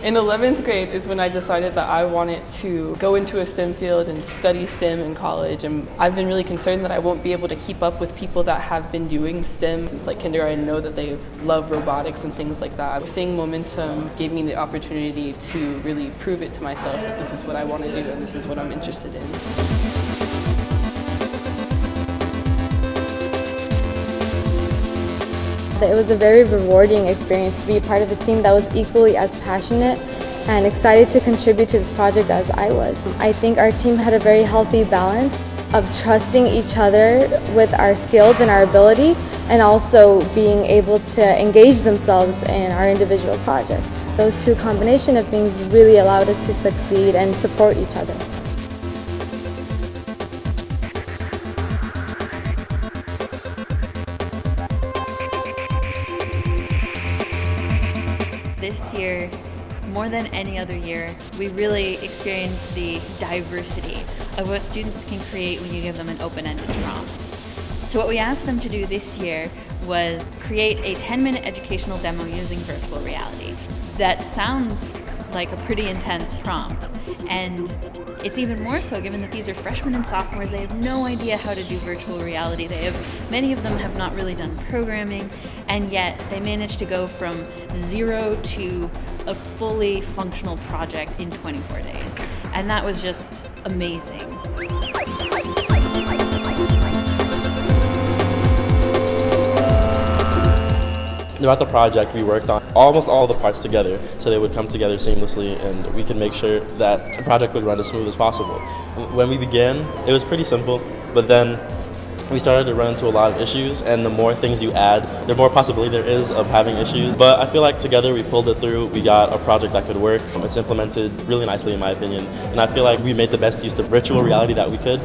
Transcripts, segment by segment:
In 11th grade is when I decided that I wanted to go into a STEM field and study STEM in college, and I've been really concerned that I won't be able to keep up with people that have been doing STEM since like kindergarten. I know that they love robotics and things like that. Seeing Momentum gave me the opportunity to really prove it to myself that this is what I want to do and this is what I'm interested in. It was a very rewarding experience to be part of a team that was equally as passionate and excited to contribute to this project as I was. I think our team had a very healthy balance of trusting each other with our skills and our abilities, and also being able to engage themselves in our individual projects. Those two combination of things really allowed us to succeed and support each other. This year, more than any other year, we really experienced the diversity of what students can create when you give them an open-ended prompt. So what we asked them to do this year was create a 10-minute educational demo using virtual reality. That sounds like a pretty intense prompt, and it's even more so given that these are freshmen and sophomores. They have no idea how to do virtual reality. Many of them have not really done programming, and yet they managed to go from 0 to a fully functional project in 24 days. And that was just amazing. Throughout the project, we worked on almost all the parts together, so they would come together seamlessly and we could make sure that the project would run as smooth as possible. When we began, it was pretty simple, but then we started to run into a lot of issues, and the more things you add, the more possibility there is of having issues. But I feel like together we pulled it through. We got a project that could work. It's implemented really nicely in my opinion, and I feel like we made the best use of virtual reality that we could.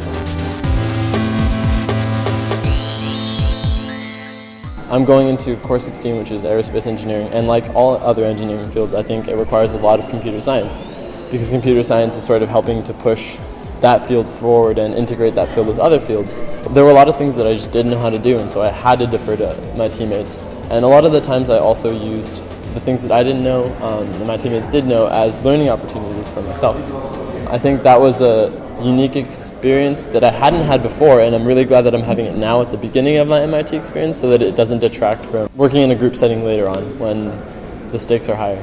I'm going into course 16, which is aerospace engineering, and like all other engineering fields, I think it requires a lot of computer science, because computer science is sort of helping to push that field forward and integrate that field with other fields. There were a lot of things that I just didn't know how to do, and so I had to defer to my teammates. And a lot of the times I also used the things that I didn't know, and my teammates did know, as learning opportunities for myself. I think that was a unique experience that I hadn't had before, and I'm really glad that I'm having it now at the beginning of my MIT experience so that it doesn't detract from working in a group setting later on when the stakes are higher.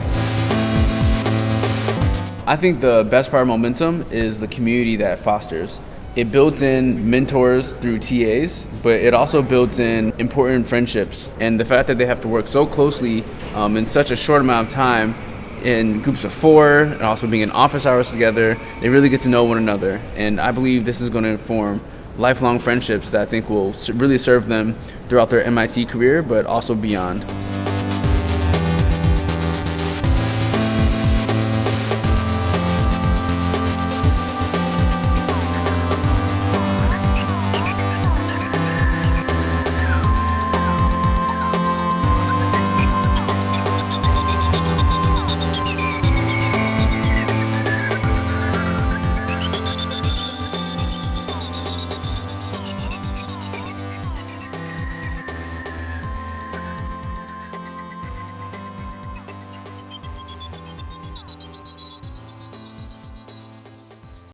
I think the best part of Momentum is the community that it fosters. It builds in mentors through TAs, but it also builds in important friendships. And the fact that they have to work so closely in such a short amount of time in groups of 4 and also being in office hours together, they really get to know one another. And I believe this is going to form lifelong friendships that I think will really serve them throughout their MIT career, but also beyond.